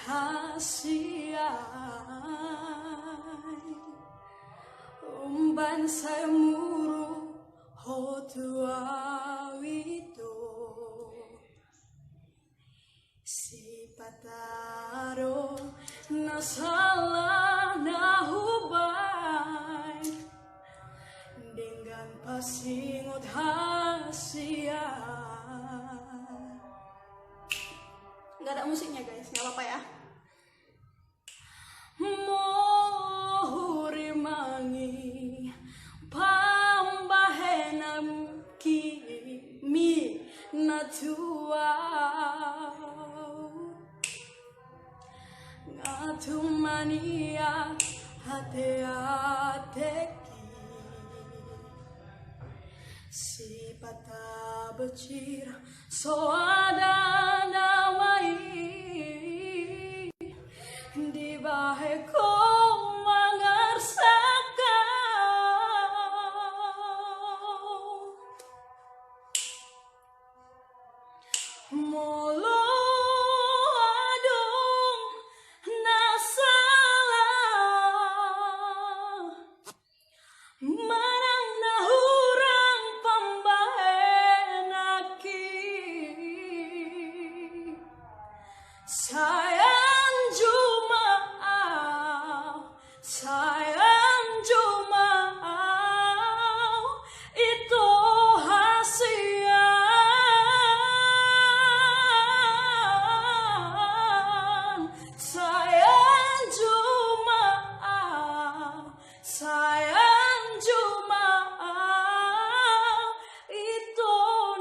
hasiai umban saya muru hotua wito si pataro nasalah nahubai dengan pasingot hasiai. Nggak ada musiknya guys, nggak apa-apa ya. Mohuri mangi pambahenam kimi natua ngatumania hate-hateki si pata becir soada namai di baheko mangarsakau molo adong nasalah marang nahurang pambahenaki sayang jumaau itu hasian sayang jumaau itu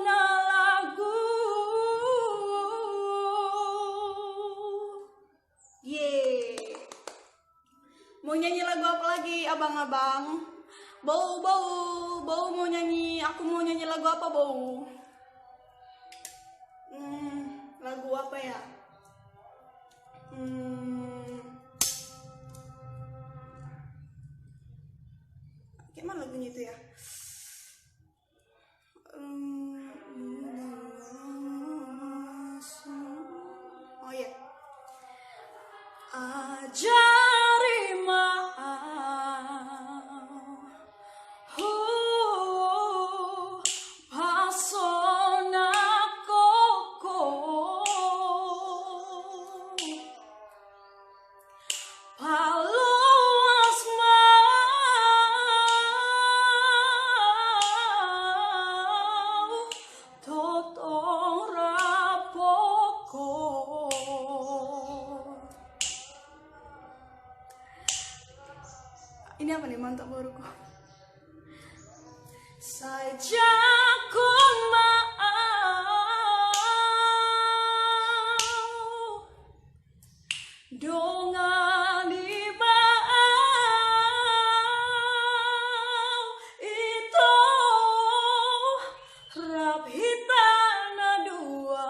na lagu. Mau nyanyi lagu apa lagi abang-abang? Bau mau nyanyi. Aku mau nyanyi lagu apa bau? Lagu apa ya? Gimana lagunya itu ya? Oh ya. Ajari maaf pasona koko paluas mau totong rapoko. Ini apa nih mantap baruku? Saja ku mau dongan di bau itu rap hitana dua